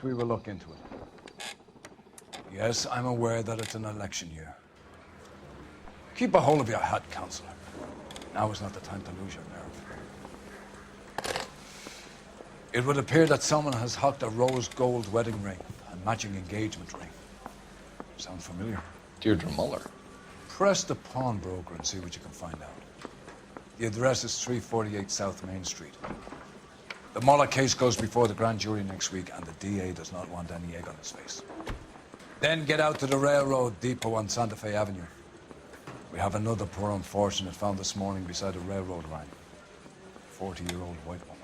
promised we will look into it. Yes, I'm aware that it's an election year. Keep a hold of your hat, Counselor. Now is not the time to lose your nerve. It would appear that someone has hocked a rose gold wedding ring and matching engagement ring. Sound familiar? Deirdre Muller. Press the pawnbroker and see what you can find out. The address is 348 South Main Street. The Muller case goes before the grand jury next week, and the DA does not want any egg on his face. Then get out to the railroad depot on Santa Fe Avenue. We have another poor unfortunate found this morning beside a railroad line. 40-year-old white woman.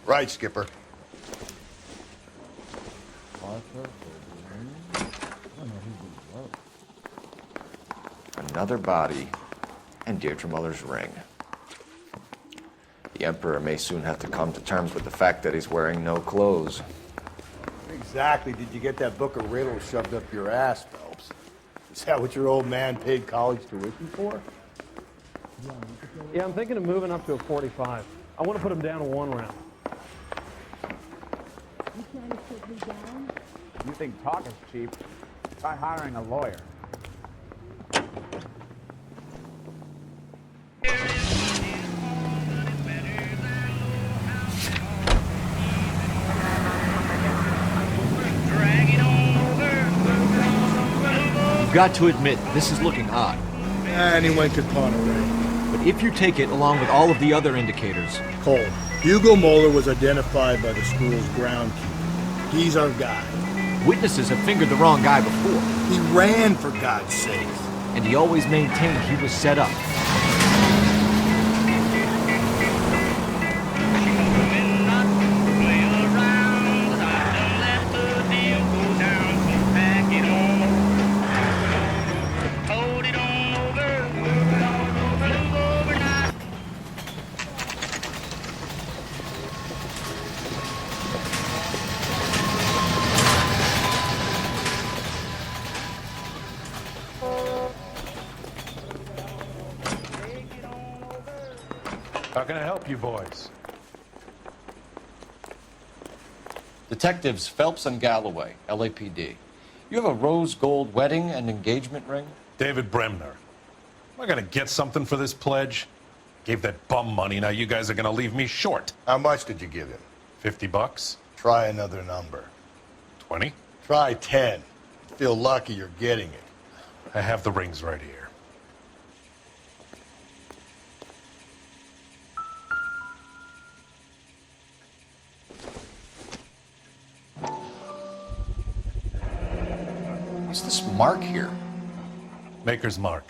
Right, Skipper. Another body, and Deirdre Muller's ring. The Emperor may soon have to come to terms with the fact that he's wearing no clothes. Exactly did you get that book of riddles shoved up your ass, Phelps? Is that what your old man paid college tuition for? Yeah, I'm thinking of moving up to a 45. I want to put him down to 1 round. You trying to put me down? You think talk is cheap? Try hiring a lawyer. You've got to admit, this is looking odd. Anyone could pawn a ring. But if you take it along with all of the other indicators... Cole, Hugo Moeller was identified by the school's groundkeeper. He's our guy. Witnesses have fingered the wrong guy before. He ran, for God's sake. And he always maintained he was set up. How can I help you boys? Detectives Phelps and Galloway, LAPD. You have a rose gold wedding and engagement ring? David Bremner. Am I gonna get something for this pledge? Gave that bum money, now you guys are gonna leave me short. How much did you give him? $50? Try another number. 20? Try 10. Feel lucky you're getting it. I have the rings right here. What's this mark here? Maker's mark.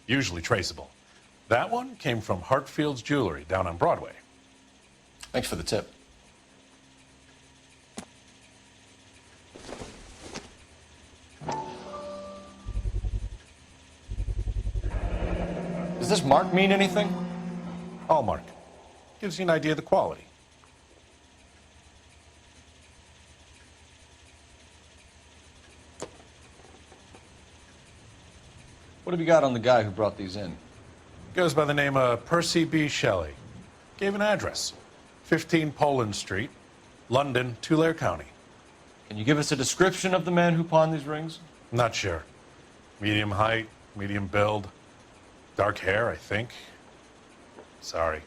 Usually traceable. That one came from Hartfield's Jewelry down on Broadway. Thanks for the tip. Does this mark mean anything? Hallmark. Gives you an idea of the quality. What have you got on the guy who brought these in? Goes by the name of Percy B. Shelley. Gave an address. 15 Poland Street, London, Tulare County. Can you give us a description of the man who pawned these rings? Not sure. Medium height, medium build. Dark hair, I think. Sorry.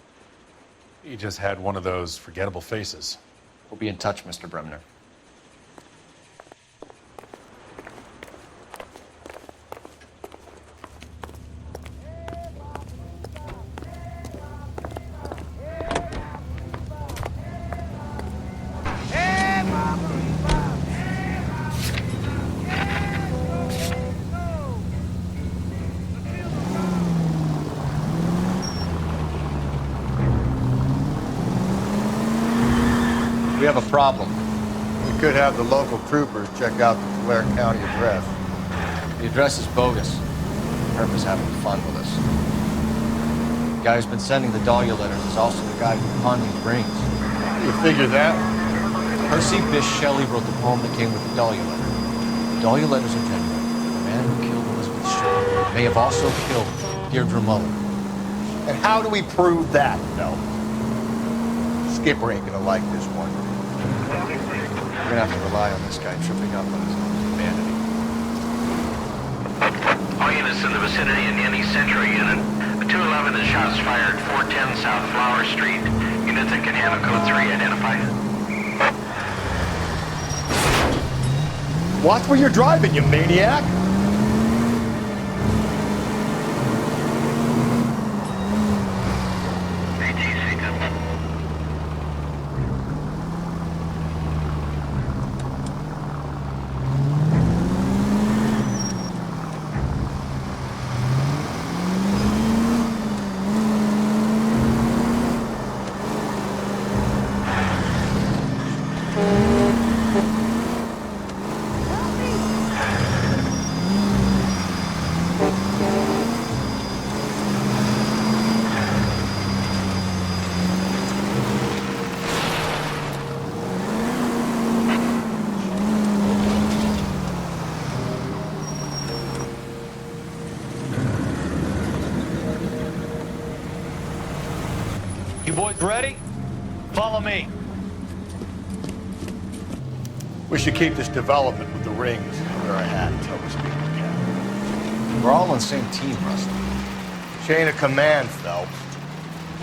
He just had one of those forgettable faces. We'll be in touch, Mr. Bremner. We have a problem. We could have the local troopers check out the Tulare County address. The address is bogus. Herb is having fun with us. The guy who's been sending the Dahlia letters is also the guy who pawned these rings. You figure that? Percy Bysshe Shelley wrote the poem that came with the Dahlia letter. The Dahlia letters are genuine. The man who killed Elizabeth Shelley may have also killed Deirdre Muller. And how do we prove that, Phelps? Skipper ain't gonna like this one. We gonna have to rely on this guy tripping up on his own humanity. All units in the vicinity in any Central unit. The 211 is shots fired, 410 South Flower Street. Units that can handle code 3 identified. Watch where you're driving, you maniac! ATC coming. You boys ready? Follow me. We should keep this development with the rings under our hat until we speak again. We're all on the same team, Rusty. Chain of command, Phelps.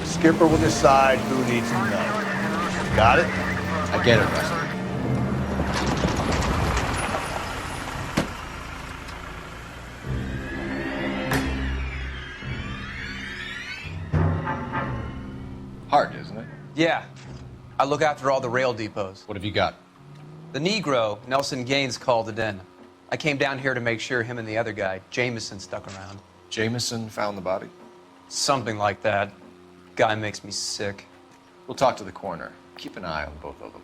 The skipper will decide who needs to know. Got it? I get it, Rusty. Hard, isn't it? Yeah. I look after all the rail depots. What have you got? The Negro, Nelson Gaines, called it in. I came down here to make sure him and the other guy, Jameson, stuck around. Jameson found the body? Something like that. Guy makes me sick. We'll talk to the coroner. Keep an eye on both of them.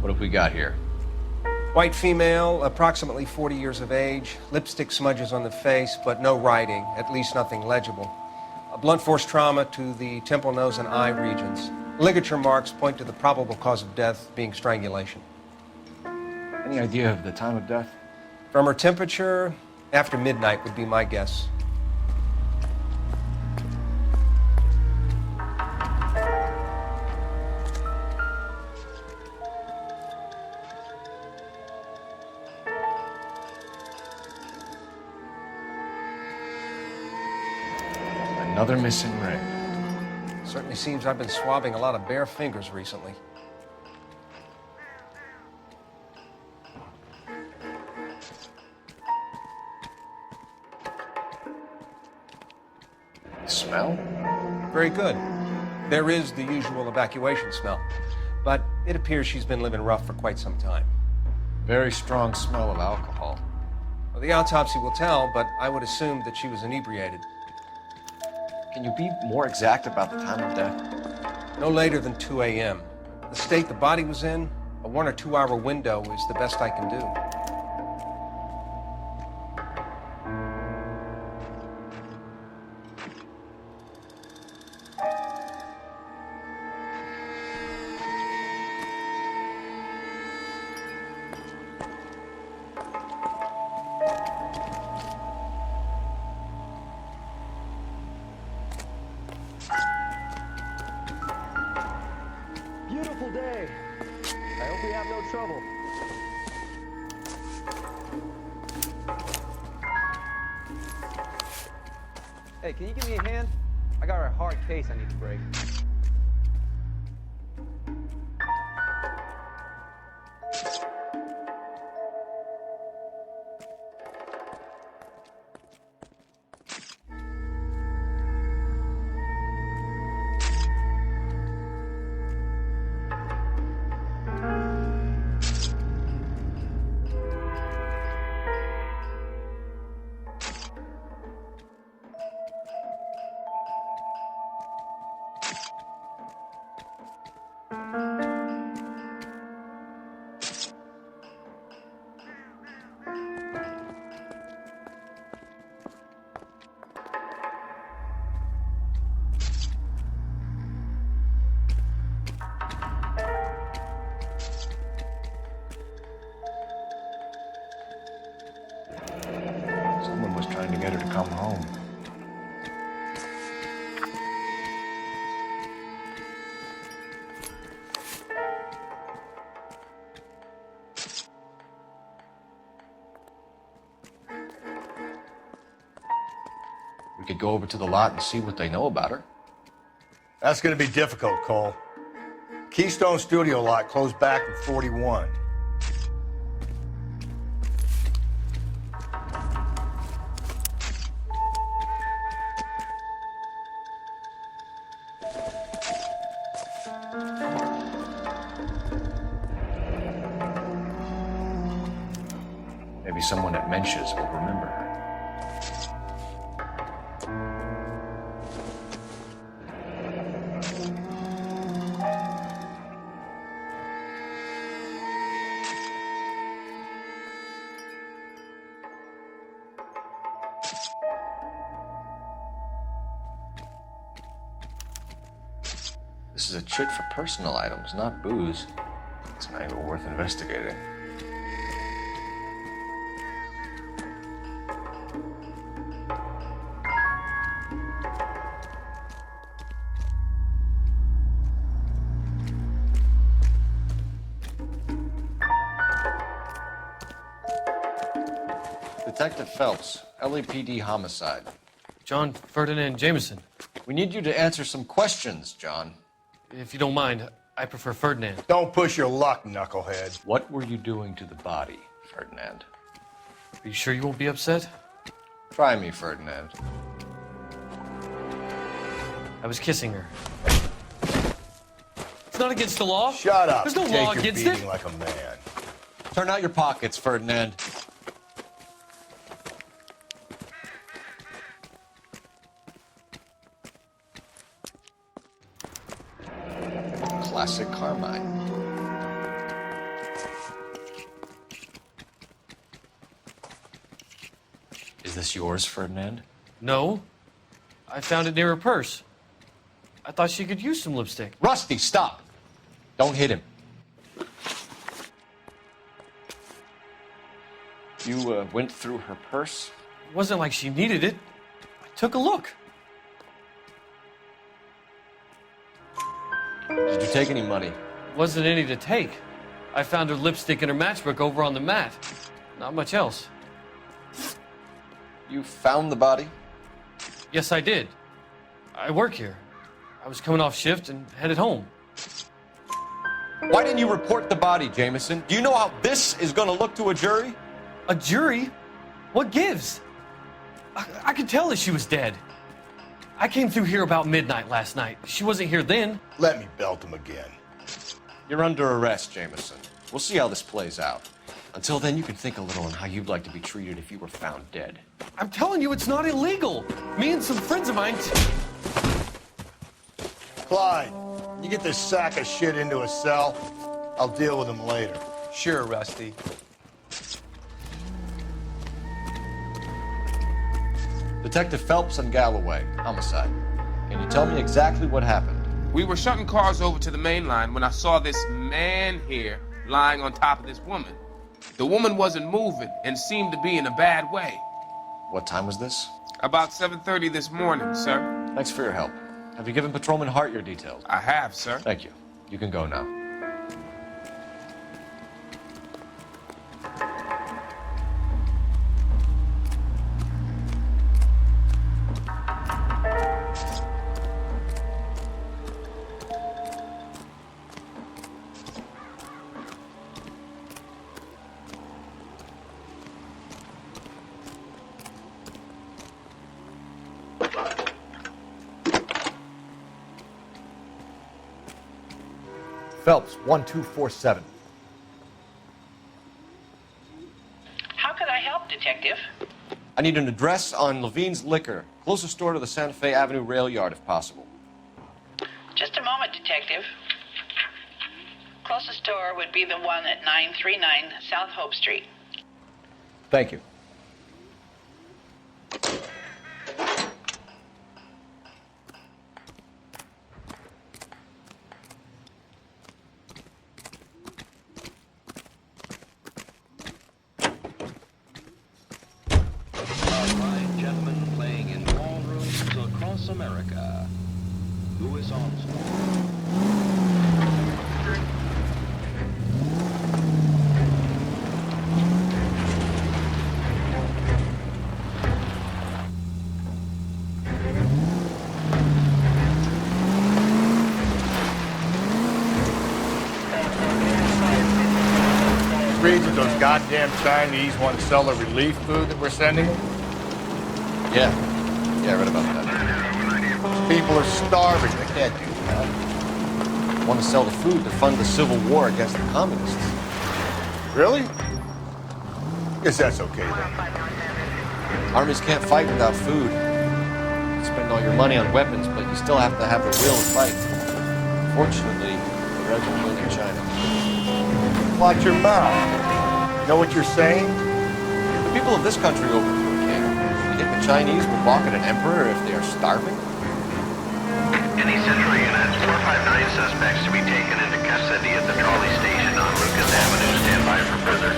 What have we got here? White female, approximately 40 years of age, lipstick smudges on the face, but no writing, at least nothing legible. A blunt force trauma to the temple, nose, and eye regions. Ligature marks point to the probable cause of death being strangulation. Any idea of the time of death? From her temperature, after midnight would be my guess. Another missing ring. Certainly seems I've been swabbing a lot of bare fingers recently. Smell? Very good. There is the usual evacuation smell, but it appears she's been living rough for quite some time. Very strong smell of alcohol. Well, the autopsy will tell, but I would assume that she was inebriated. Can you be more exact about the time of death? No later than 2 a.m. The state the body was in, a 1 or 2 hour window is the best I can do. Beautiful day. I hope we have no trouble. Hey, can you give me a hand? I got a hard case I need to break. We could go over to the lot and see what they know about her. That's going to be difficult, Cole. Keystone Studio lot closed back in 41. Maybe someone at Mensch's will remember her. This is a chit for personal items, not booze. It's an angle worth investigating. Detective Phelps, LAPD homicide. John Ferdinand Jameson. We need you to answer some questions, John. If you don't mind, I prefer Ferdinand. Don't push your luck, knucklehead. What were you doing to the body, Ferdinand? Are you sure you won't be upset? Try me, Ferdinand. I was kissing her. It's not against the law. Shut up. There's no Take law your against beating it. like a man. Turn out your pockets, Ferdinand. Classic Carmine. Is this yours, Ferdinand? No. I found it near her purse. I thought she could use some lipstick. Rusty, stop! Don't hit him. You went through her purse? It wasn't like she needed it. I took a look. Did you take any money? Wasn't any to take. I found her lipstick and her matchbook over on the mat. Not much else. You found the body? Yes, I did. I work here. I was coming off shift and headed home. Why didn't you report the body, Jameson? Do you know how this is going to look to a jury? A jury? What gives? I could tell that she was dead. I came through here about midnight last night. She wasn't here then. Let me belt him again. You're under arrest, Jameson. We'll see how this plays out. Until then, you can think a little on how you'd like to be treated if you were found dead. I'm telling you, it's not illegal. Me and some friends of mine... Clyde, you get this sack of shit into a cell. I'll deal with him later. Sure, Rusty. Detective Phelps and Galloway, homicide. Can you tell me exactly what happened? We were shutting cars over to the main line when I saw this man here lying on top of this woman. The woman wasn't moving and seemed to be in a bad way. What time was this? About 7:30 this morning, sir. Thanks for your help. Have you given Patrolman Hart your details? I have, sir. Thank you. You can go now. Phelps, 1247. How could I help, Detective? I need an address on Levine's Liquor, closest store to the Santa Fe Avenue rail yard, if possible. Just a moment, Detective. Closest store would be the one at 939 South Hope Street. Thank you. America. Who is on those goddamn Chinese want to sell the relief food that we're sending? Yeah. Yeah, I read about that. People are starving. They can't do that. Want to sell the food to fund the civil war against the communists. Really? Guess that's okay then. Armies can't fight without food. You spend all your money on weapons, but you still have to have the will to fight. Fortunately, the Reds will win in China. Watch your mouth. You know what you're saying? The people of this country overthrew a king. You think the Chinese will balk at an emperor if they are starving? Any Central unit, 459 suspects to be taken into custody at the trolley station on Lucas Avenue. Stand by for further.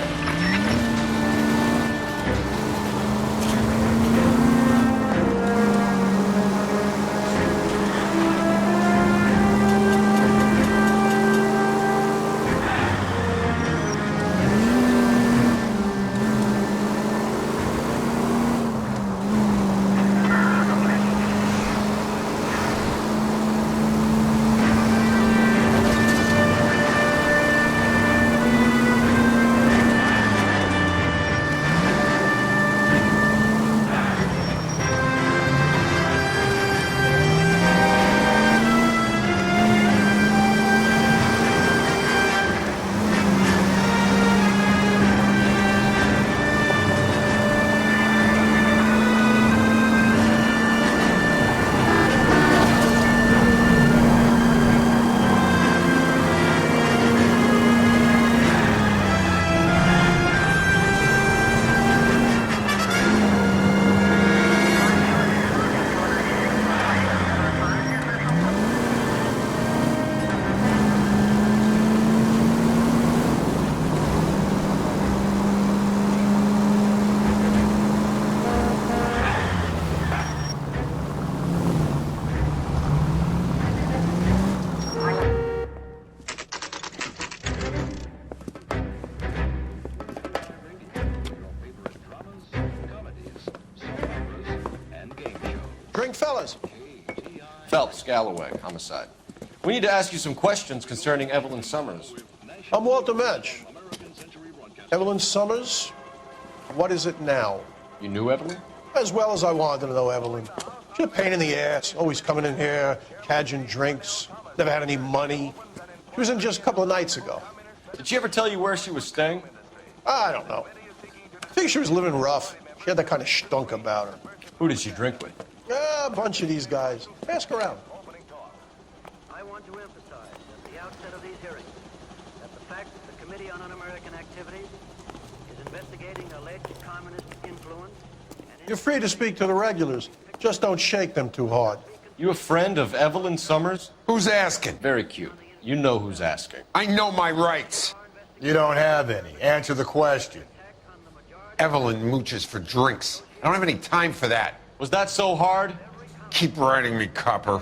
Drink, fellas. Phelps, Galloway, homicide. We need to ask you some questions concerning Evelyn Summers. I'm Walter Metch. Evelyn Summers, what is it now? You knew Evelyn? As well as I wanted to know Evelyn. She's a pain in the ass, always coming in here, cadging drinks, never had any money. She was in just a couple of nights ago. Did she ever tell you where she was staying? I don't know. I think she was living rough. She had that kind of stunk about her. Who did she drink with? Yeah, a bunch of these guys. Ask around. I want to emphasize at the outset of these hearings that the fact that the Committee on Un-American Activities is investigating alleged communist influence. You're free to speak to the regulars. Just don't shake them too hard. You a friend of Evelyn Summers? Who's asking? Very cute. You know who's asking. I know my rights. You don't have any. Answer the question. Evelyn mooches for drinks. I don't have any time for that. Was that so hard? Keep writing me, copper.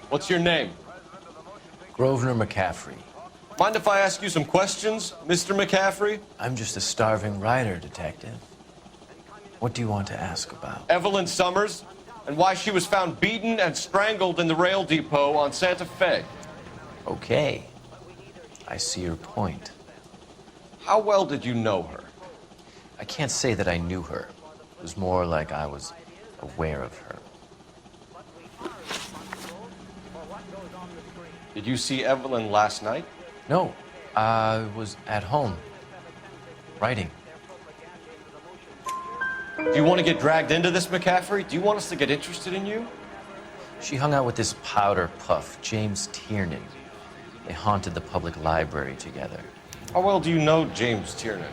What's your name? Grosvenor McCaffrey. Mind if I ask you some questions, Mr. McCaffrey? I'm just a starving writer, detective. What do you want to ask about? Evelyn Summers, and why she was found beaten and strangled in the rail depot on Santa Fe. Okay. I see your point. How well did you know her? I can't say that I knew her. It was more like I was aware of her. Did you see Evelyn last night? No. I was at home. Writing. Do you want to get dragged into this, McCaffrey? Do you want us to get interested in you? She hung out with this powder puff, James Tiernan. They haunted the public library together. How well do you know James Tiernan?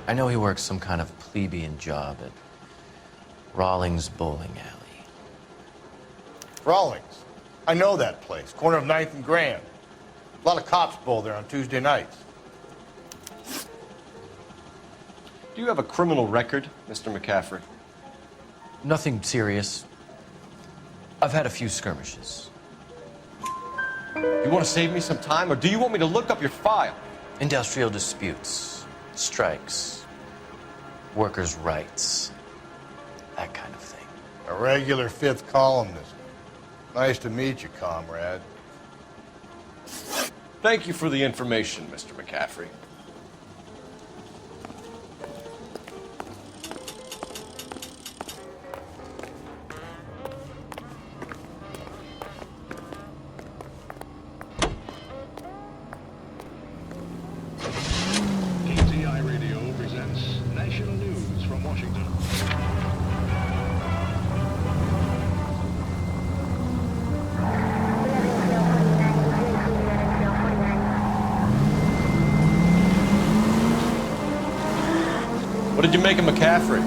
I know he works some kind of plebeian job at Rawlings Bowling Alley. Rawlings? I know that place. Corner of 9th and Grand. A lot of cops bowl there on Tuesday nights. Do you have a criminal record, Mr. McCaffrey? Nothing serious. I've had a few skirmishes. You want to save me some time, or do you want me to look up your file? Industrial disputes, strikes, workers' rights, that kind of thing. A regular fifth columnist. Nice to meet you, comrade. Thank you for the information, Mr. McCaffrey. KTI Radio presents national news from Washington. What did you make of McCaffrey?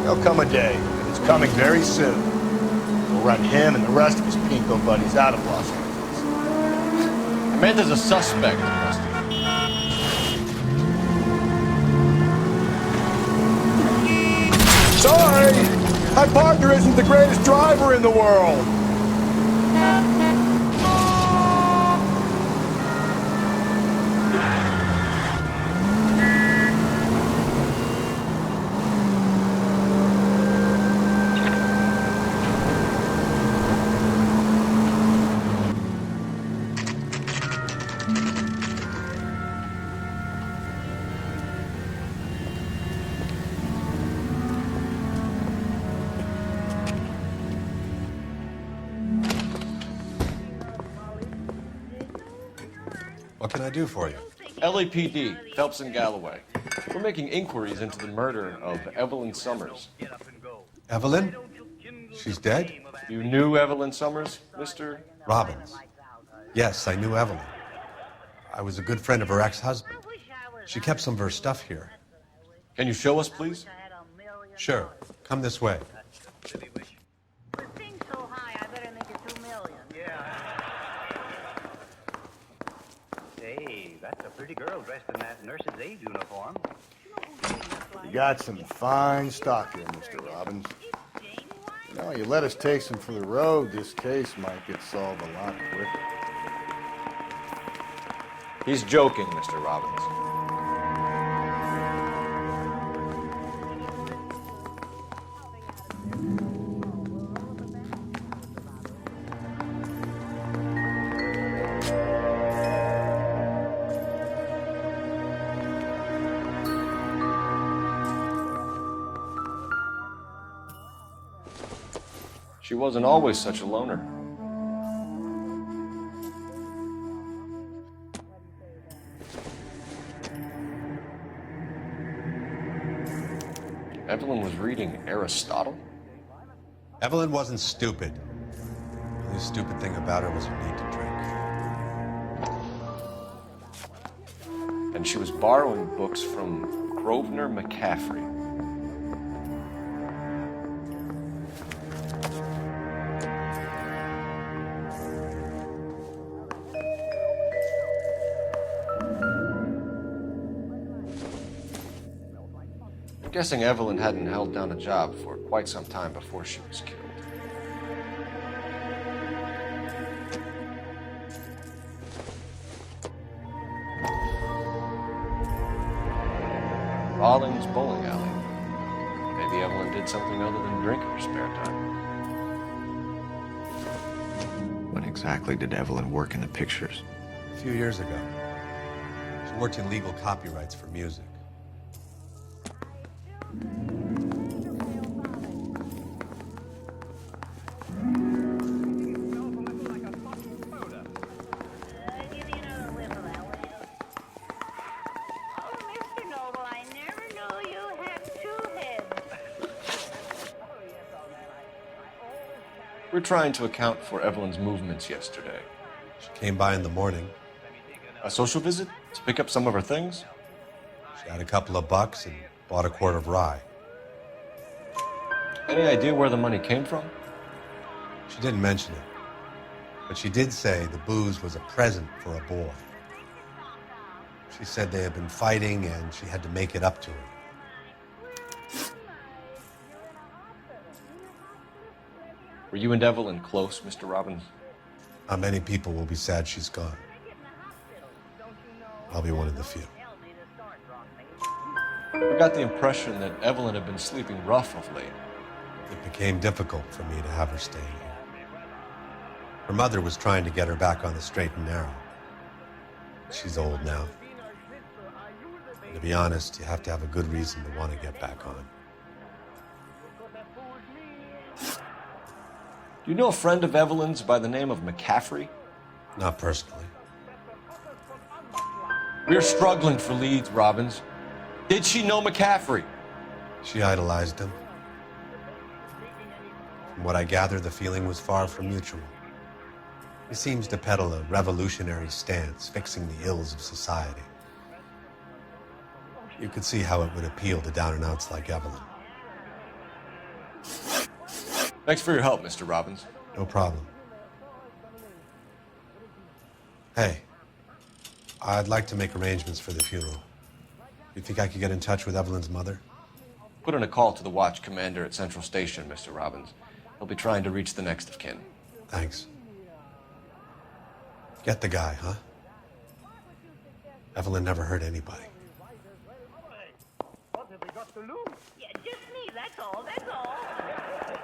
There'll come a day, and it's coming very soon. We'll run him and the rest of his pinko buddies out of Los Angeles. I meant as a suspect, Rusty. Sorry! My partner isn't the greatest driver in the world! What can I do for you? LAPD, Phelps and Galloway. We're making inquiries into the murder of Evelyn Summers. Evelyn? She's dead? You knew Evelyn Summers, Mr. Robbins. Yes, I knew Evelyn. I was a good friend of her ex-husband. She kept some of her stuff here. Can you show us, please? Sure. Come this way. Hey, that's a pretty girl dressed in that nurse's aide uniform. You got some fine stock here, Mr. Robbins. You know, you let us take some for the road, this case might get solved a lot quicker. He's joking, Mr. Robbins. She wasn't always such a loner. Evelyn was reading Aristotle? Evelyn wasn't stupid. The only stupid thing about her was her need to drink. And she was borrowing books from Grosvenor McCaffrey. I'm guessing Evelyn hadn't held down a job for quite some time before she was killed. Rawlings Bowling Alley. Maybe Evelyn did something other than drink in her spare time. When exactly did Evelyn work in the pictures? A few years ago. She worked in legal copyrights for music. We're trying to account for Evelyn's movements yesterday. She came by in the morning. A social visit to pick up some of her things? She had a couple of bucks and bought a quart of rye. Any idea where the money came from? She didn't mention it, but she did say the booze was a present for a boy. She said they had been fighting and she had to make it up to him. Were you and Evelyn close, Mr. Robbins? Not many people will be sad she's gone. I'll be one of the few. We got the impression that Evelyn had been sleeping rough of late. It became difficult for me to have her stay here. Her mother was trying to get her back on the straight and narrow. She's old now. And to be honest, you have to have a good reason to want to get back on. Do you know a friend of Evelyn's by the name of McCaffrey? Not personally. We're struggling for leads, Robbins. Did she know McCaffrey? She idolized him. From what I gather, the feeling was far from mutual. He seems to peddle a revolutionary stance, fixing the ills of society. You could see how it would appeal to down-and-outs like Evelyn. Thanks for your help, Mr. Robbins. No problem. Hey, I'd like to make arrangements for the funeral. You think I could get in touch with Evelyn's mother? Put in a call to the watch commander at Central Station, Mr. Robbins. He'll be trying to reach the next of kin. Thanks. Get the guy, huh? Evelyn never hurt anybody. Yeah, just me, that's all, that's all.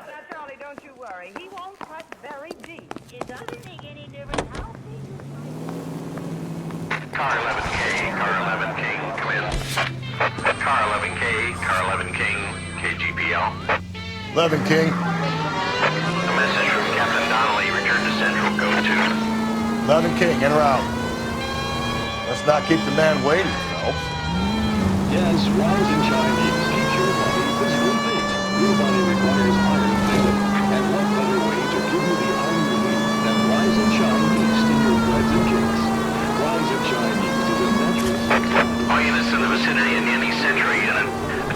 Now, Charlie, don't you worry. He won't cut very deep. It doesn't make any difference how big you Car 11K, Car 11 King, come in. Car 11K, Car 11 King, KGPL. 11 King. A message from Captain Donnelly, return to Central, go to. 11 King, in or out? Let's not keep the man waiting, Phelps. Yes, rise and shine means keep your body physically fit. Your body requires iron daily. And what better way to give you the iron you need than Rise and Shine yeast in your breads and cakes? Rise and Shine yeast is a natural supplement. All units in the vicinity in any Century unit.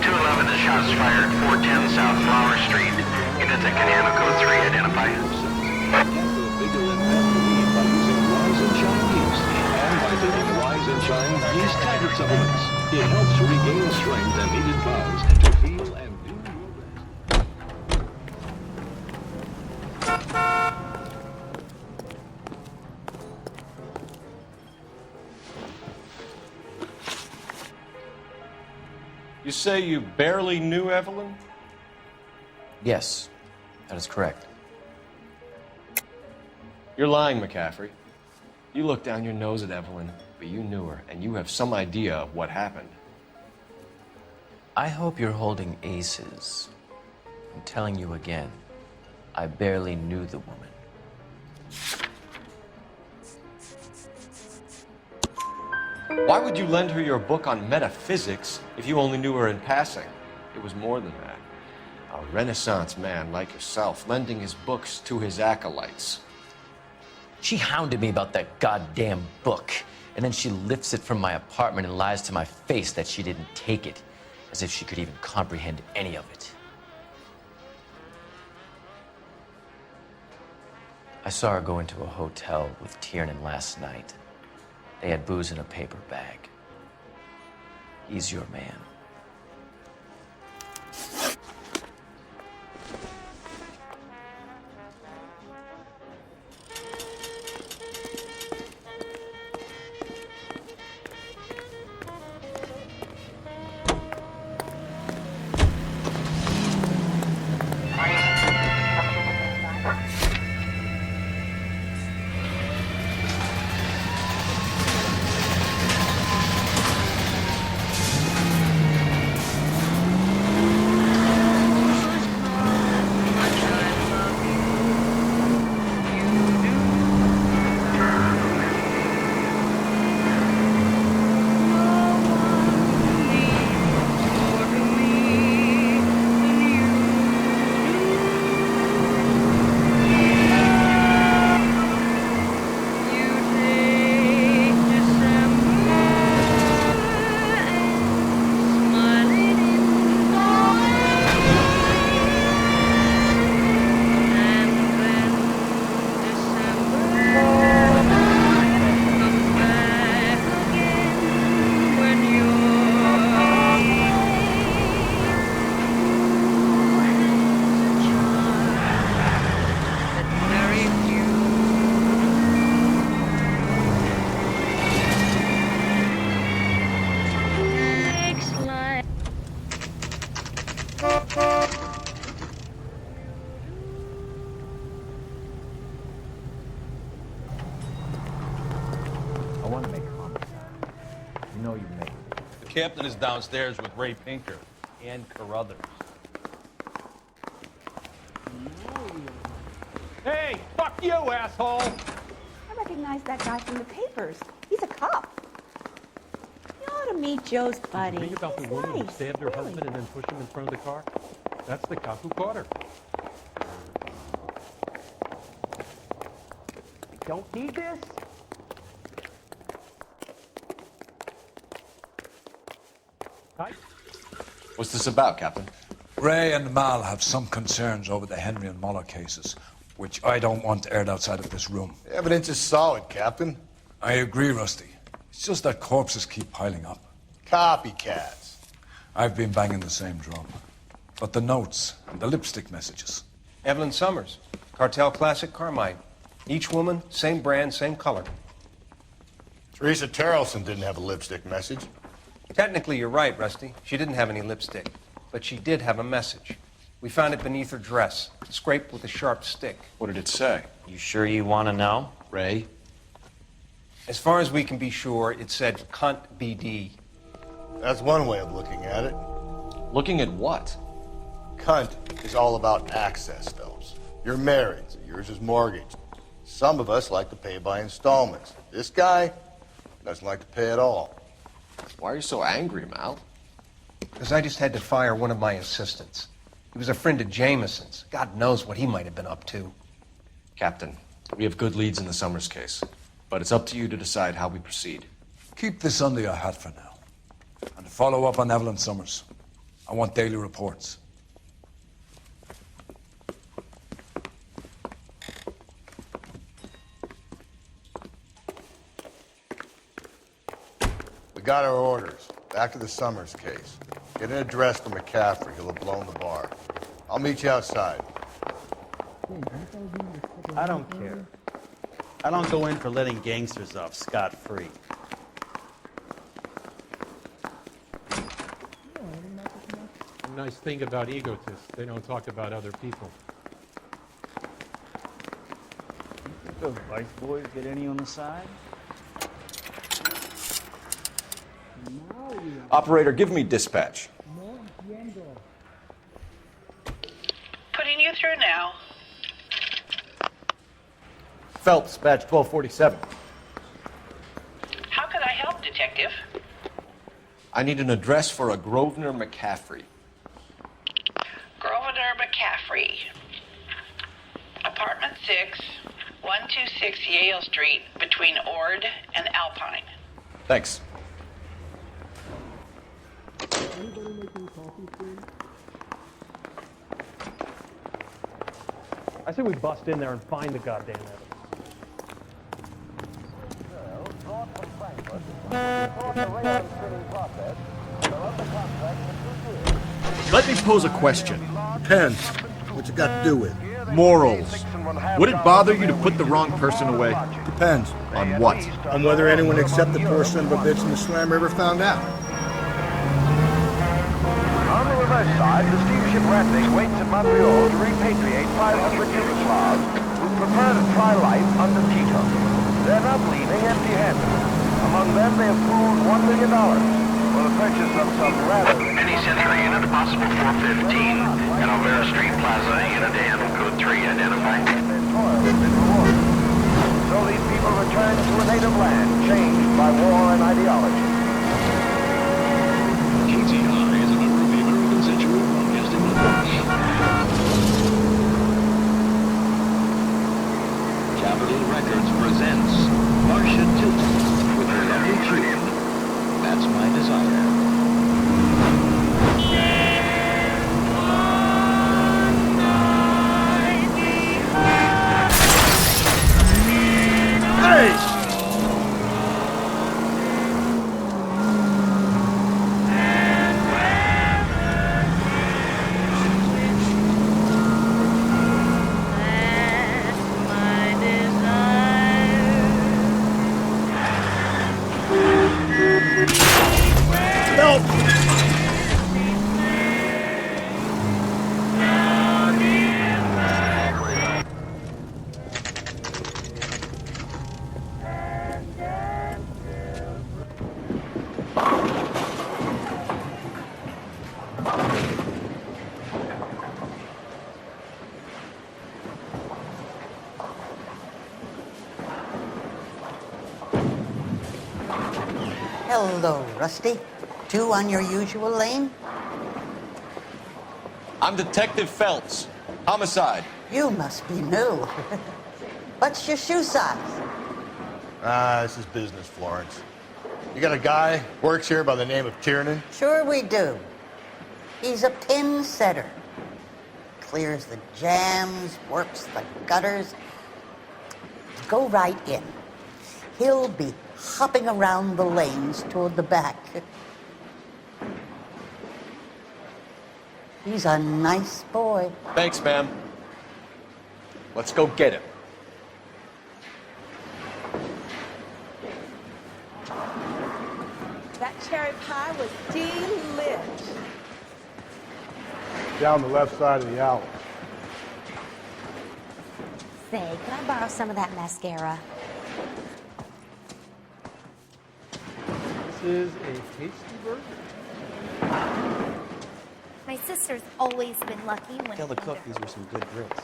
211 is shots fired, 410 South Flower Street. Units at Canano Code 3 identify. Get the bigger and better lead by using Rise and Shine yeast and by taking Rise and Shine yeast tablet supplements. It helps regain strength and needed buzz to feel and do your best. You say you barely knew Evelyn? Yes, that is correct. You're lying, McCaffrey. You looked down your nose at Evelyn, but you knew her, and you have some idea of what happened. I hope you're holding aces. I'm telling you again, I barely knew the woman. Why would you lend her your book on metaphysics if you only knew her in passing? It was more than that. A Renaissance man like yourself, lending his books to his acolytes. She hounded me about that goddamn book, and then she lifts it from my apartment and lies to my face that she didn't take it, as if she could even comprehend any of it. I saw her go into a hotel with Tiernan last night. They had booze in a paper bag. He's your man. I want to make homicide. You know you made it. The captain is downstairs with Ray Pinker and Carruthers. Hey, fuck you, asshole! I recognize that guy from the papers. He's a cop. You ought to meet Joe's buddy. Read about the He's woman who nice, stabbed her really. husband and then pushed him in front of the car? That's the cop who caught her. Don't need this? What's this about, Captain? Ray and Mal have some concerns over the Henry and Muller cases, which I don't want aired outside of this room. The evidence is solid, Captain. I agree, Rusty. It's just that corpses keep piling up. Copycats. I've been banging the same drum. But the notes and the lipstick messages. Evelyn Summers, Cartel Classic Carmine. Each woman, same brand, same color. Teresa Terrelson didn't have a lipstick message. Technically, you're right, Rusty. She didn't have any lipstick. But she did have a message. We found it beneath her dress, scraped with a sharp stick. What did it say? You sure you want to know? Ray? As far as we can be sure, it said cunt BD. That's one way of looking at it. Looking at what? Cunt is all about access, Phelps. You're married, so yours is mortgaged. Some of us like to pay by installments. This guy doesn't like to pay at all. Why are you so angry, Mal? Because I just had to fire one of my assistants. He was a friend of Jameson's. God knows what he might have been up to. Captain, we have good leads in the Summers case, but it's up to you to decide how we proceed. Keep this under your hat for now. And follow up on Evelyn Summers. I want daily reports. We got our orders. Back to the Summers case. Get an address for McCaffrey. He'll have blown the bar. I'll meet you outside. I don't care. I don't go in for letting gangsters off scot-free. The nice thing about egotists, they don't talk about other people. Those vice boys get any on the side? Operator, give me dispatch. Putting you through now. Phelps, badge 1247. How could I help, Detective? I need an address for a Grosvenor McCaffrey. Grosvenor McCaffrey. Apartment 6, 126 Yale Street, between Ord and Alpine. Thanks. I say we bust in there and find the goddamn evidence. Let me pose a question. Depends. What you got to do with? Morals. Would it bother you to put the wrong person away? Depends. On what? On whether anyone except the poor son of a bitch in the slammer ever found out. On the reverse side, the steamship Ratnik waits in Montreal to repatriate 500 Yugoslavs who prefer to try life under Tito. They're not leaving empty-handed. Among them, they have pooled $1 million for the purchase of some rather... Any Century unit, possible 415, at O'Mara Street Plaza, unit AM, code 3 identified. So these people return to a native land changed by war and ideology. KTI is a member of the American Century Broadcasting Network. Capitol Records presents Marcia Tilton with her lovely tune. That's My Desire. Hey! Hello, Rusty. 2 on your usual lane? I'm Detective Phelps. Homicide. You must be new. What's your shoe size? This is business, Florence. You got a guy works here by the name of Tiernan? Sure we do. He's a pin setter. Clears the jams, works the gutters. Go right in. He'll be hopping around the lanes toward the back. He's a nice boy. Thanks, ma'am. Let's go get him. That cherry pie was delish. Down the left side of the alley. Say, can I borrow some of that mascara? This is a tasty burger. My sister's always been lucky when Tell the cook these were some good grits.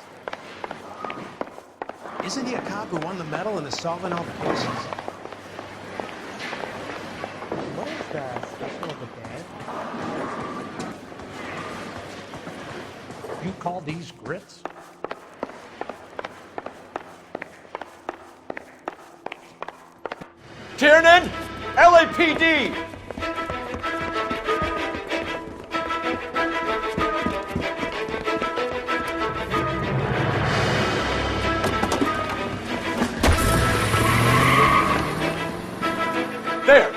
Isn't he a cop who won the medal and is solving all the cases? What is that special of the day? You call these grits? Tiernan! LAPD! There!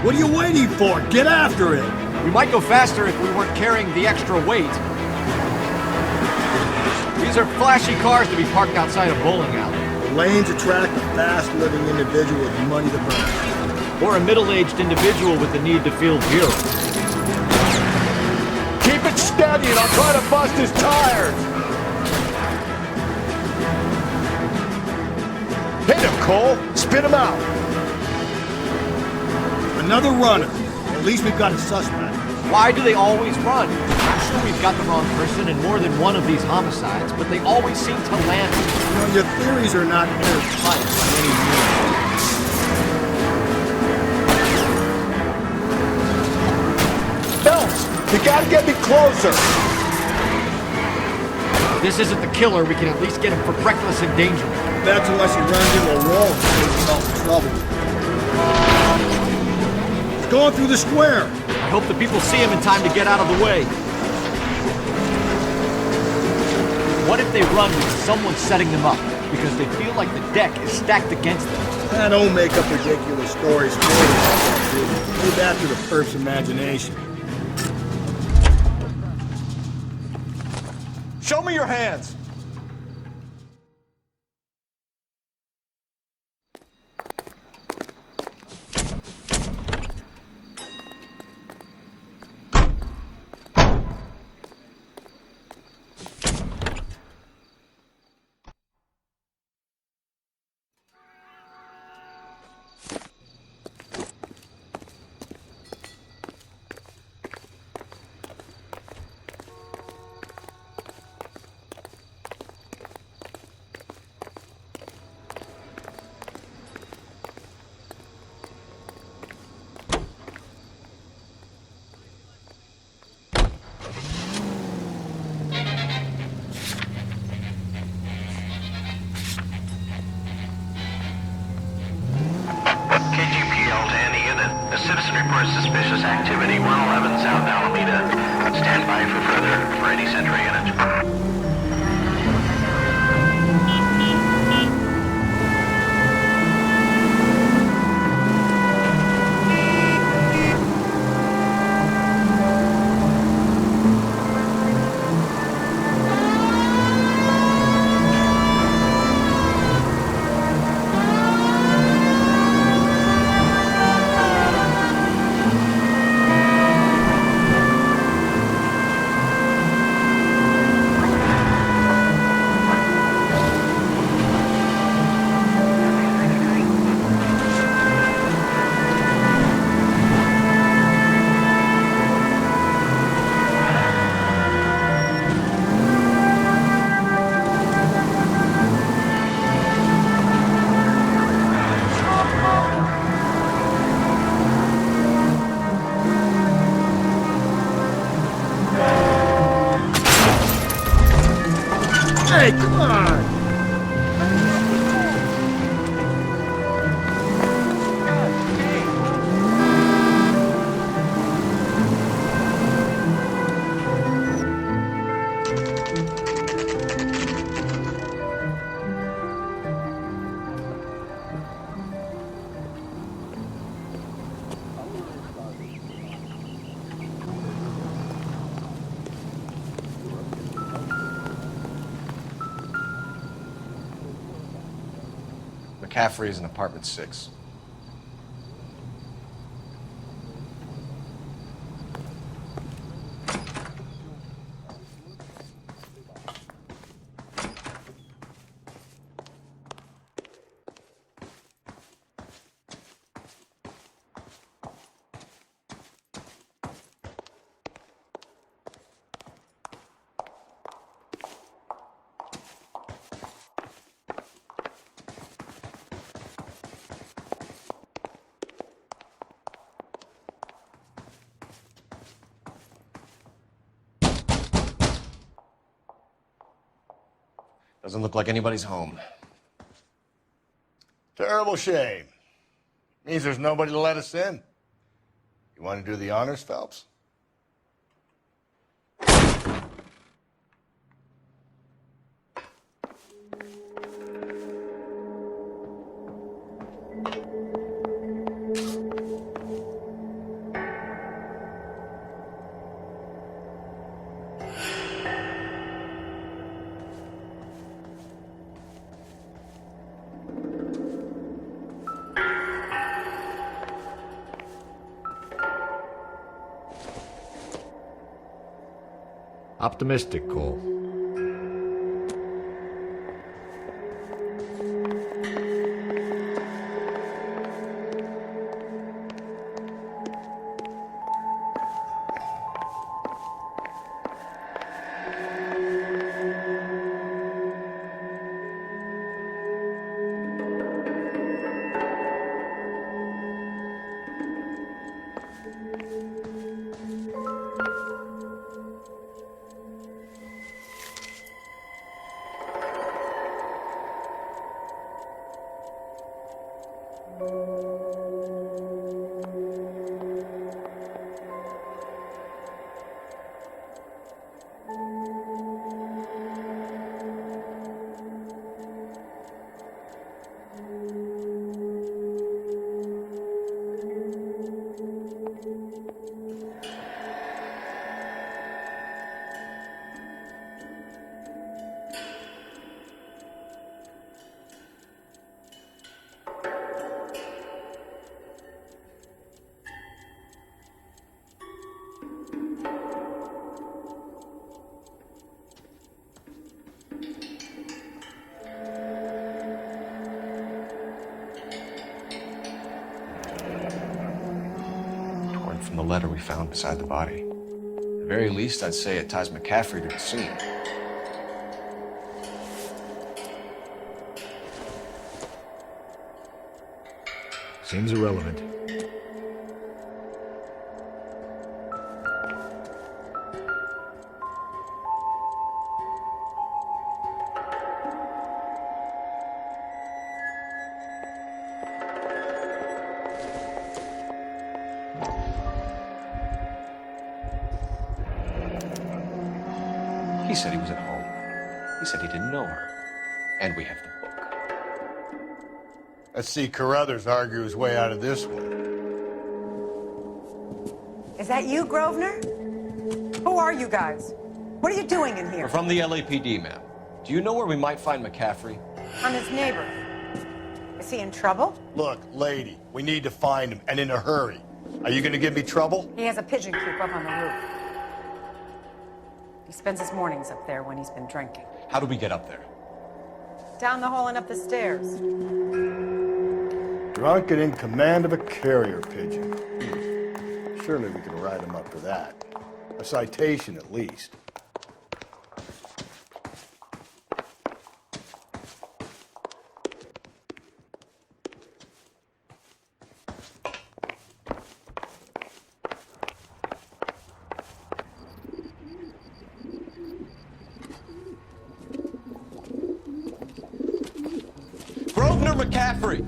What are you waiting for? Get after it! We might go faster if we weren't carrying the extra weight. These are flashy cars to be parked outside a bowling alley. The lanes attract a fast-living individual with money to burn. Or a middle-aged individual with the need to feel virile. Keep it steady and I'll try to bust his tires! Hit him, Cole! Spit him out! Another runner. At least we've got a suspect. Why do they always run? I'm sure we've got the wrong person in more than one of these homicides, but they always seem to land. You know, your theories are not airtight by any means. Phelps, you gotta get me closer! If this isn't the killer, we can at least get him for reckless endangerment. That's unless he runs into a wall and gets himself in trouble. He's going through the square. I hope the people see him in time to get out of the way. What if they run with someone setting them up because they feel like the deck is stacked against them? I don't make up ridiculous stories for you. Leave that to the perp's imagination. Show me your hands! Suspicious activity, 111 South Alameda. Stand by for any Central unit. McCaffrey is in apartment 6. Doesn't look like anybody's home. Terrible shame. Means there's nobody to let us in. You want to do the honors, Phelps? Optimistic, Cole. From the letter we found beside the body. At the very least, I'd say it ties McCaffrey to the scene. Seems irrelevant. He said he was at home. He said he didn't know her. And we have the book. Let's see Carruthers argue his way out of this one. Is that you, Grosvenor? Who are you guys? What are you doing in here? We're from the LAPD, ma'am. Do you know where we might find McCaffrey? I'm his neighbor. Is he in trouble? Look, lady, we need to find him, and in a hurry. Are you going to give me trouble? He has a pigeon coop up on the roof. He spends his mornings up there when he's been drinking. How do we get up there? Down the hall and up the stairs. Drunk and in command of a carrier pigeon. Surely we can write him up for that. A citation, at least. McCaffrey!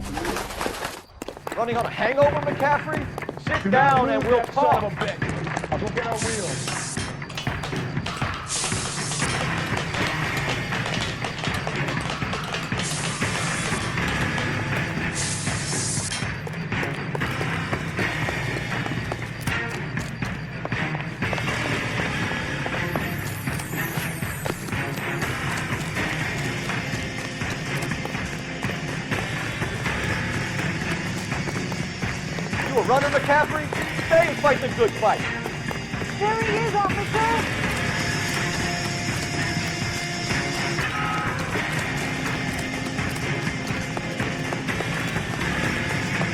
Running on a hangover, McCaffrey? Sit down and we'll talk. I'll go get our wheels. You a runner, McCaffrey? Stay and fight the good fight. There he is, officer!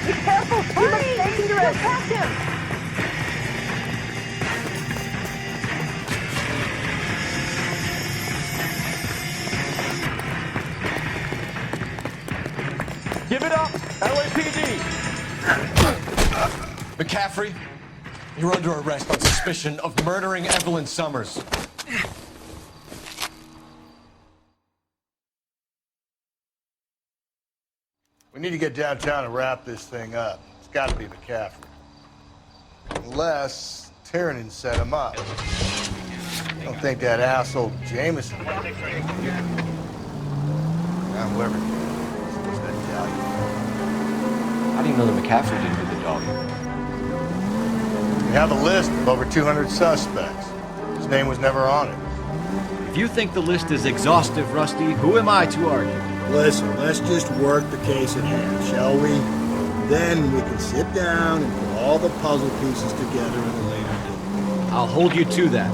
Be careful! Hurry! Dangerous! Catch him! Give it up, LAPD! McCaffrey, you're under arrest on suspicion of murdering Evelyn Summers. We need to get downtown and wrap this thing up. It's got to be McCaffrey. Unless Tiernan set him up. I don't think that asshole Jameson. Whoever. What's that Italian? How do you know that McCaffrey didn't do the dog? We have a list of over 200 suspects. His name was never on it. If you think the list is exhaustive, Rusty, who am I to argue? Listen, let's just work the case at hand, shall we? Then we can sit down and put all the puzzle pieces together at a later date. I'll hold you to that.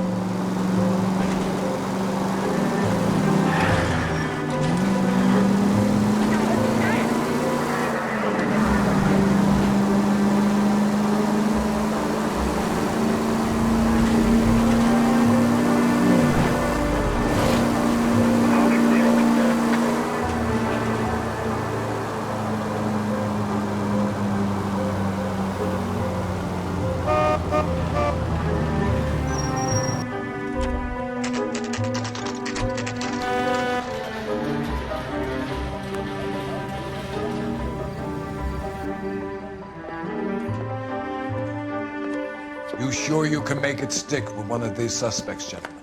You sure you can make it stick with one of these suspects, gentlemen?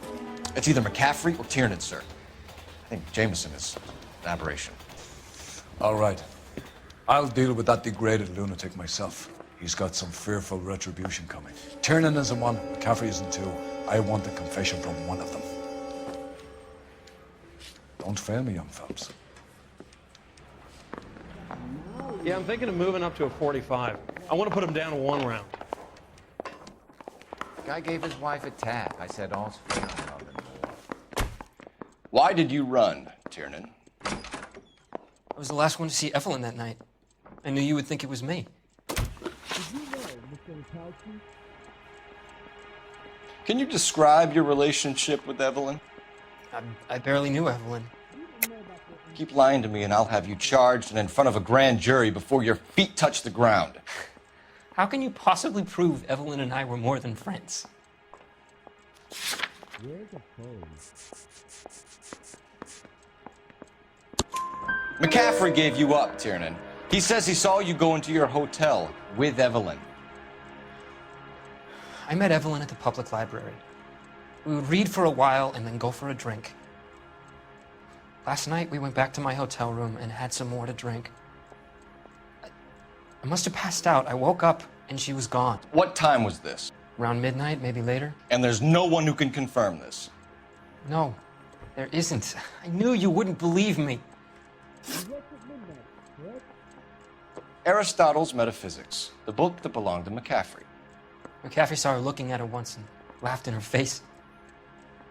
It's either McCaffrey or Tiernan, sir. I think Jameson is an aberration. All right. I'll deal with that degraded lunatic myself. He's got some fearful retribution coming. Tiernan isn't one, McCaffrey isn't two. I want a confession from one of them. Don't fail me, young fellas. Yeah, I'm thinking of moving up to a 45. I want to put him down to 1 round. Guy gave his wife a tap. I said, all's fair in love and war. Why did you run, Tiernan? I was the last one to see Evelyn that night. I knew you would think it was me. Can you describe your relationship with Evelyn? I barely knew Evelyn. Keep lying to me and I'll have you charged and in front of a grand jury before your feet touch the ground. How can you possibly prove Evelyn and I were more than friends? McCaffrey gave you up, Tiernan. He says he saw you go into your hotel with Evelyn. I met Evelyn at the public library. We would read for a while and then go for a drink. Last night, we went back to my hotel room and had some more to drink. I must have passed out. I woke up and she was gone. What time was this? Around midnight, maybe later. And there's no one who can confirm this? No, there isn't. I knew you wouldn't believe me. Aristotle's Metaphysics, the book that belonged to McCaffrey. McCaffrey saw her looking at her once and laughed in her face.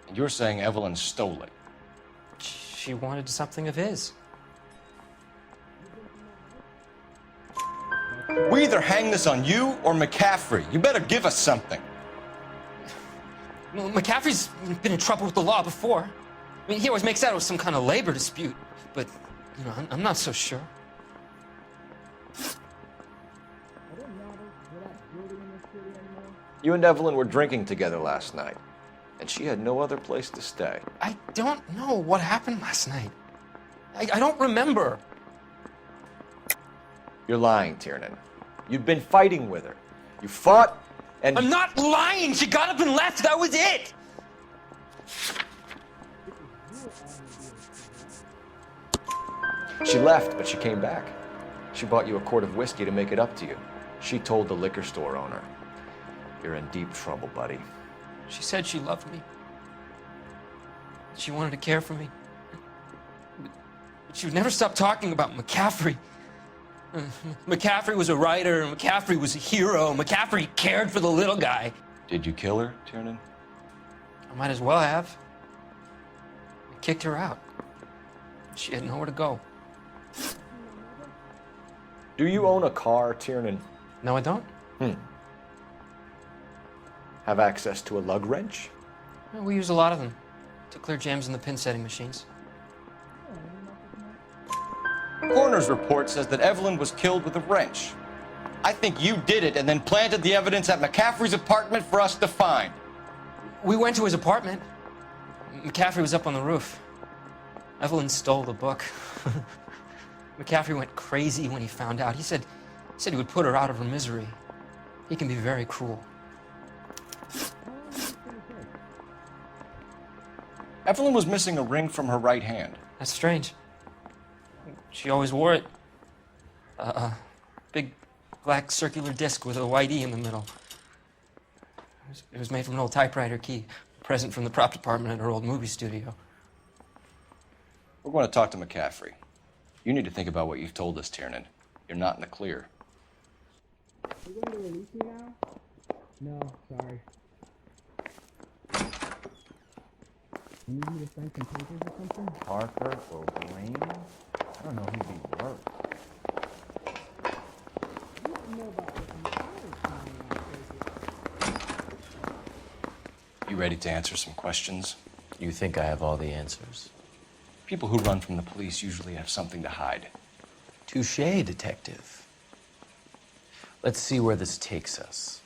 And you're saying Evelyn stole it? She wanted something of his. We either hang this on you or McCaffrey. You better give us something. Well, McCaffrey's been in trouble with the law before. I mean, he always makes out it was some kind of labor dispute, but, you know, I'm not so sure. You and Evelyn were drinking together last night, and she had no other place to stay. I don't know what happened last night. I don't remember. You're lying, Tiernan. You'd been fighting with her. You fought, and... I'm not lying! She got up and left! That was it! She left, but she came back. She bought you a quart of whiskey to make it up to you. She told the liquor store owner. You're in deep trouble, buddy. She said she loved me. She wanted to care for me. But she would never stop talking about McCaffrey. McCaffrey was a writer, and McCaffrey was a hero. McCaffrey cared for the little guy. Did you kill her, Tiernan? I might as well have. I kicked her out. She had nowhere to go. Do you own a car, Tiernan? No, I don't. Have access to a lug wrench? Well, we use a lot of them to clear jams in the pin setting machines. Coroner's report says that Evelyn was killed with a wrench. I think you did it and then planted the evidence at McCaffrey's apartment for us to find. We went to his apartment. McCaffrey was up on the roof. Evelyn stole the book. McCaffrey went crazy when he found out. He said he would put her out of her misery. He can be very cruel. Evelyn was missing a ring from her right hand. That's strange. She always wore it. Big black circular disc with a white E in the middle. It was made from an old typewriter key, a present from the prop department at her old movie studio. We're going to talk to McCaffrey. You need to think about what you've told us, Tiernan. You're not in the clear. Are you going to release me now? No, sorry. You need me to sign some papers or something? Parker or Blaine? I don't know who'd be worse. You ready to answer some questions? You think I have all the answers? People who run from the police usually have something to hide. Touché, detective. Let's see where this takes us.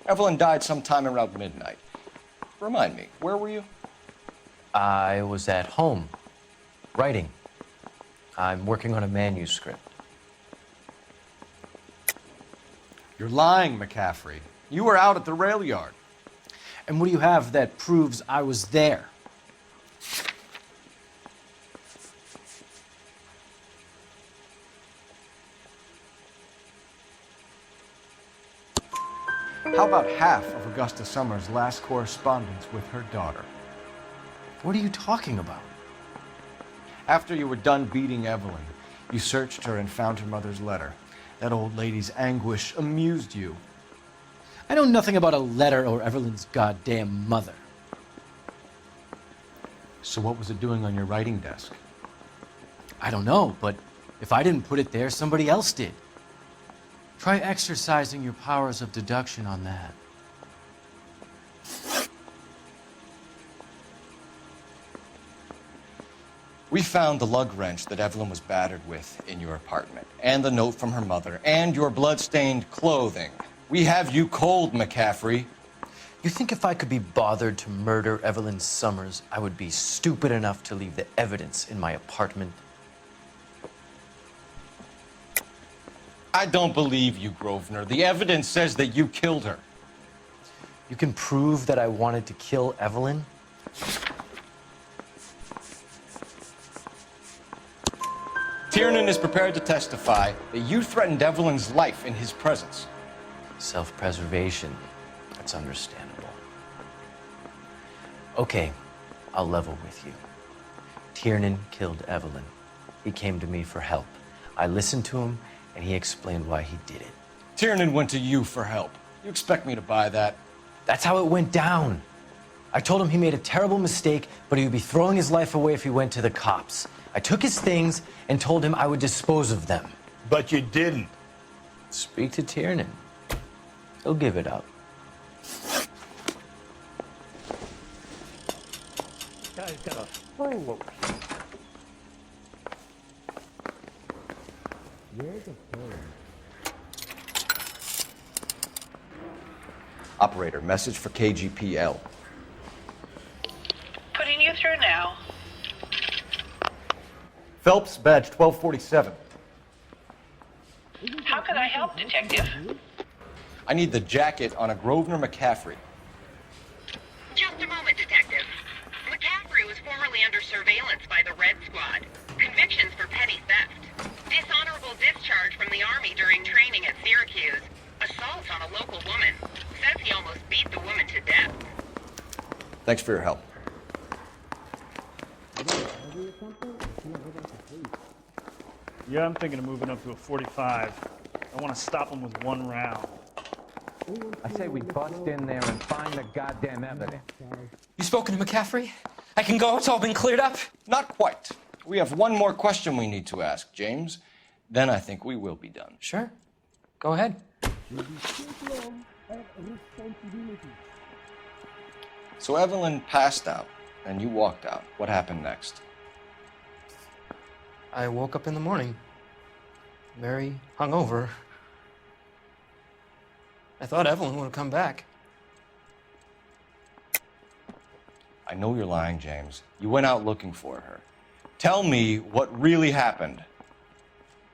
Evelyn died sometime around midnight. Remind me, where were you? I was at home, writing. I'm working on a manuscript. You're lying, McCaffrey. You were out at the rail yard. And what do you have that proves I was there? How about half of Augusta Summers' last correspondence with her daughter? What are you talking about? After you were done beating Evelyn, you searched her and found her mother's letter. That old lady's anguish amused you. I know nothing about a letter or Evelyn's goddamn mother. So what was it doing on your writing desk? I don't know, but if I didn't put it there, somebody else did. Try exercising your powers of deduction on that. We found the lug wrench that Evelyn was battered with in your apartment, and the note from her mother, and your blood-stained clothing. We have you cold, McCaffrey. You think if I could be bothered to murder Evelyn Summers, I would be stupid enough to leave the evidence in my apartment? I don't believe you, Grosvenor. The evidence says that you killed her. You can prove that I wanted to kill Evelyn? Tiernan is prepared to testify that you threatened Evelyn's life in his presence. Self-preservation. That's understandable. Okay, I'll level with you. Tiernan killed Evelyn. He came to me for help. I listened to him, and he explained why he did it. Tiernan went to you for help. You expect me to buy that? That's how it went down. I told him he made a terrible mistake, but he would be throwing his life away if he went to the cops. I took his things and told him I would dispose of them. But you didn't. Speak to Tiernan. He'll give it up. Guy's got a full. Where's the phone? Operator, message for KGPL. Putting you through now. Phelps, badge 1247. How can I help, Detective? I need the jacket on a Grosvenor McCaffrey. Just a moment, Detective. McCaffrey was formerly under surveillance by the Red Squad. Convictions for petty theft. Dishonorable discharge from the Army during training at Syracuse. Assault on a local woman. Says he almost beat the woman to death. Thanks for your help. Yeah, I'm thinking of moving up to a 45. I want to stop him with one round. I say we bust in there and find the goddamn evidence. You spoken to McCaffrey? I can go? It's all been cleared up? Not quite. We have one more question we need to ask, James. Then I think we will be done. Sure. Go ahead. So Evelyn passed out, and you walked out. What happened next? I woke up in the morning, very hungover. I thought Evelyn would have come back. I know you're lying, James. You went out looking for her. Tell me what really happened.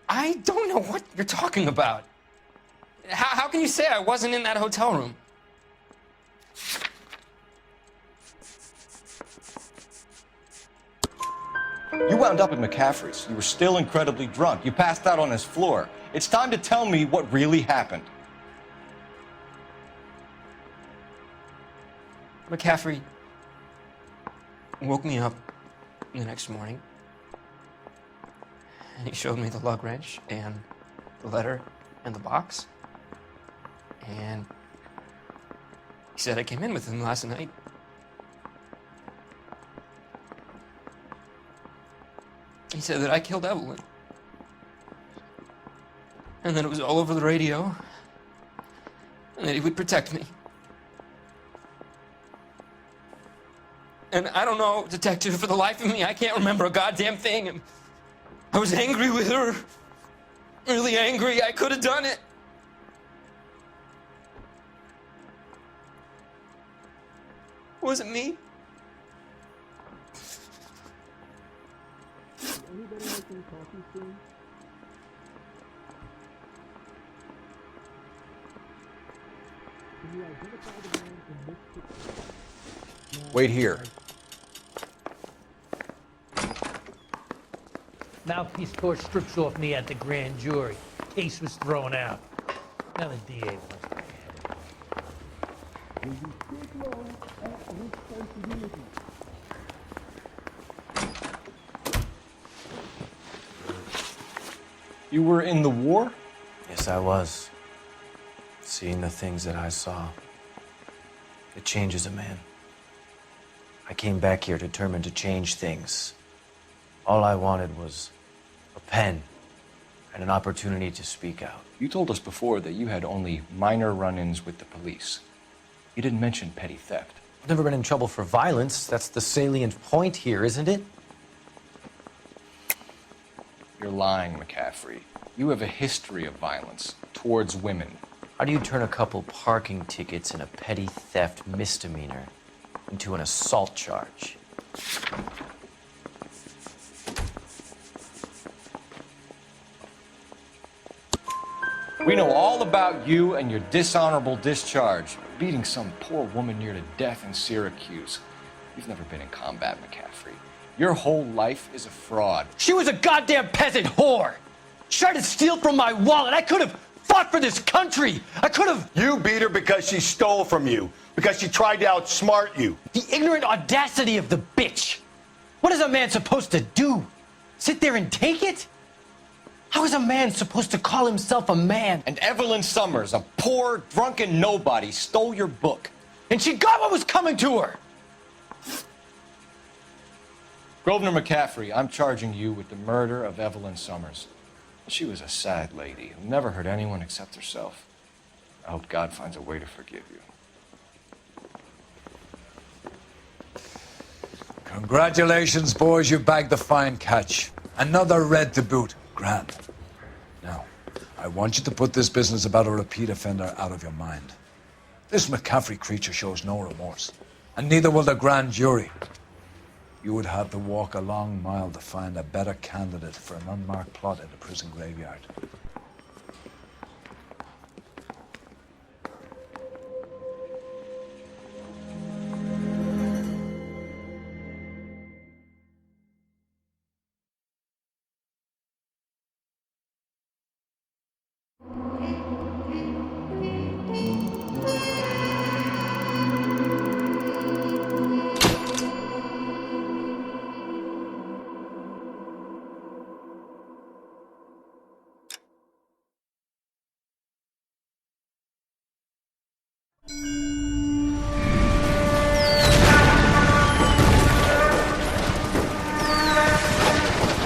I don't know what you're talking about. How can you say I wasn't in that hotel room? You wound up at McCaffrey's. You were still incredibly drunk. You passed out on his floor. It's time to tell me what really happened. McCaffrey woke me up the next morning, and he showed me the lug wrench and the letter and the box, and he said I came in with him last night. He said that I killed Evelyn, and that it was all over the radio, and that he would protect me. And I don't know, Detective, for the life of me, I can't remember a goddamn thing. And I was angry with her. Really angry. I could have done it. Was it me? Wait here. Mouthpiece tore strips off me at the grand jury. Case was thrown out. Now the DA wants my head. You were in the war? Yes, I was. Seeing the things that I saw, it changes a man. I came back here determined to change things. All I wanted was a pen and an opportunity to speak out. You told us before that you had only minor run-ins with the police. You didn't mention petty theft. I've never been in trouble for violence. That's the salient point here, isn't it? You're lying, McCaffrey. You have a history of violence towards women. How do you turn a couple parking tickets and a petty theft misdemeanor into an assault charge? We know all about you and your dishonorable discharge, beating some poor woman near to death in Syracuse. You've never been in combat, McCaffrey. Your whole life is a fraud. She was a goddamn peasant whore! She tried to steal from my wallet. I could have fought for this country. I could have... You beat her because she stole from you. Because she tried to outsmart you. The ignorant audacity of the bitch. What is a man supposed to do? Sit there and take it? How is a man supposed to call himself a man? And Evelyn Summers, a poor, drunken nobody, stole your book. And she got what was coming to her. Grosvenor McCaffrey, I'm charging you with the murder of Evelyn Summers. She was a sad lady who never hurt anyone except herself. I hope God finds a way to forgive you. Congratulations, boys. You bagged the fine catch. Another red to boot. Grand. Now, I want you to put this business about a repeat offender out of your mind. This McCaffrey creature shows no remorse, and neither will the grand jury. You would have to walk a long mile to find a better candidate for an unmarked plot in the prison graveyard.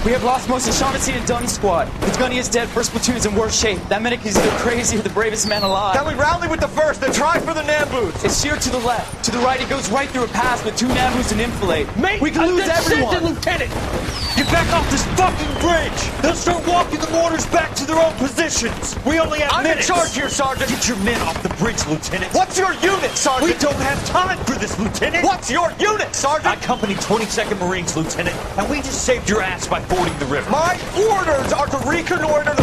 We have lost most of Shaughnessy and Dunn's squad. The gunny is dead, first platoon's in worse shape. That medic is either crazy or the bravest man alive. Then we rally with the first and try for the Nambus. It's sheer to the left. To the right, it goes right through a pass with 2 Nambus and enfilade. Mate, we can lose everyone. Lieutenant! Get back off this fucking bridge! They'll start walking the mortars back to their own positions! We only have minutes! I'm in charge here, Sergeant! Get your men off the bridge, Lieutenant! What's your unit, Sergeant? We don't have time for this, Lieutenant! What's your unit, Sergeant? I company 22nd Marines, Lieutenant, and we just saved your ass by fording the river. My orders are to reconnoiter the...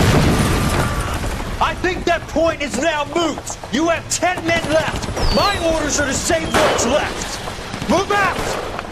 I think that point is now moot! You have 10 men left! My orders are to save what's left! Move out!